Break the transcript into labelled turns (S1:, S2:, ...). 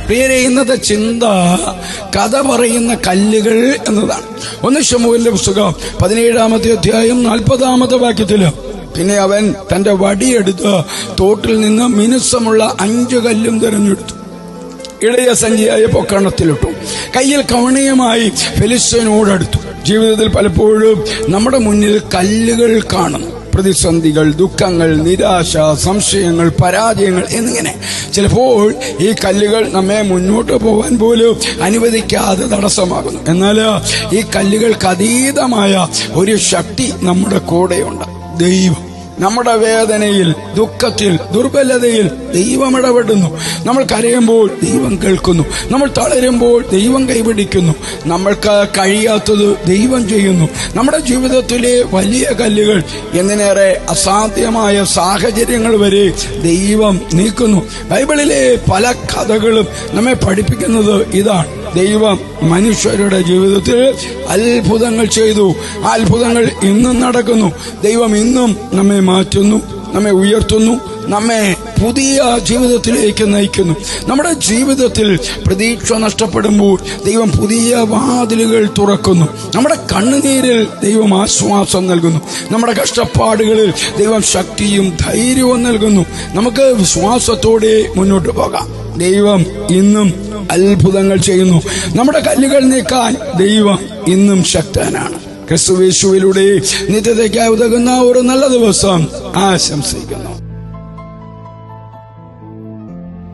S1: പ്രിയരെ, ഇന്നത്തെ ചിന്ത കഥ പറയുന്ന കല്ലുകൾ എന്നതാണ്. 1 ശമൂവേലിന്റെ പുസ്തകം 17-ാമത്തെ അധ്യായം 40-ാമത്തെ വാക്യത്തില്, പിന്നെ അവൻ തന്റെ വടിയെടുത്ത് തോട്ടിൽ നിന്ന് മിനുസമുള്ള 5 കല്ലും തിരഞ്ഞെടുത്തു, ഇളയ സഞ്ചിയായ പൊക്കണത്തിലിട്ടു, കയ്യിൽ കവണയുമായി ഫെലിസ്ത്യനോടടുത്തു. ജീവിതത്തിൽ പലപ്പോഴും നമ്മുടെ മുന്നിൽ കല്ലുകൾ കാണുന്നു. പ്രതിസന്ധികൾ, ദുഃഖങ്ങൾ, നിരാശ, സംശയങ്ങൾ, പരാജയങ്ങൾ എന്നിങ്ങനെ. ചിലപ്പോൾ ഈ കല്ലുകൾ നമ്മെ മുന്നോട്ട് പോകാൻ പോലും അനുവദിക്കാതെ തടസ്സമാകുന്നു. എന്നാൽ ഈ കല്ലുകൾക്ക് അതീതമായ ഒരു ശക്തി നമ്മുടെ കൂടെയുണ്ട്. ദൈവം നമ്മുടെ വേദനയിൽ, ദുഃഖത്തിൽ, ദുർബലതയിൽ ദൈവം ഇടപെടുന്നു. നമ്മൾ കരയുമ്പോൾ ദൈവം കേൾക്കുന്നു. നമ്മൾ തളരുമ്പോൾ ദൈവം കൈപിടിക്കുന്നു. നമ്മൾക്ക് കഴിയാത്തത് ദൈവം ചെയ്യുന്നു. നമ്മുടെ ജീവിതത്തിലെ വലിയ കല്ലുകൾ, എന്തിനേറെ അസാധ്യമായ സാഹചര്യങ്ങൾ വരെ ദൈവം നീക്കുന്നു. ബൈബിളിലെ പല കഥകളും നമ്മെ പഠിപ്പിക്കുന്നത് ഇതാണ്. ദൈവം മനുഷ്യരുടെ ജീവിതത്തിൽ അത്ഭുതങ്ങൾ ചെയ്തു. ആ അത്ഭുതങ്ങൾ ഇന്നും നടക്കുന്നു. ദൈവം ഇന്നും നമ്മെ മാറ്റുന്നു, നമ്മെ ഉയർത്തുന്നു, നമ്മെ പുതിയ ജീവിതത്തിലേക്ക് നയിക്കുന്നു. നമ്മുടെ ജീവിതത്തിൽ പ്രതീക്ഷ നഷ്ടപ്പെടുമ്പോൾ ദൈവം പുതിയ വാതിലുകൾ തുറക്കുന്നു. നമ്മുടെ കണ്ണുനീരിൽ ദൈവം ആശ്വാസം നൽകുന്നു. നമ്മുടെ കഷ്ടപ്പാടുകളിൽ ദൈവം ശക്തിയും ധൈര്യവും നൽകുന്നു. നമുക്ക് വിശ്വാസത്തോടെ മുന്നോട്ട് പോകാം. ദൈവം ഇന്നും അത്ഭുതങ്ങൾ ചെയ്യുന്നു. നമ്മുടെ കല്ലുകൾ നീക്കാൻ ദൈവം ഇന്നും ശക്തനാണ്. ക്രിസ്തുയേശുവിലൂടെ നിത്യതയ്ക്കായി ഉതകുന്ന ഒരു നല്ല ദിവസം ആശംസിക്കുന്നു.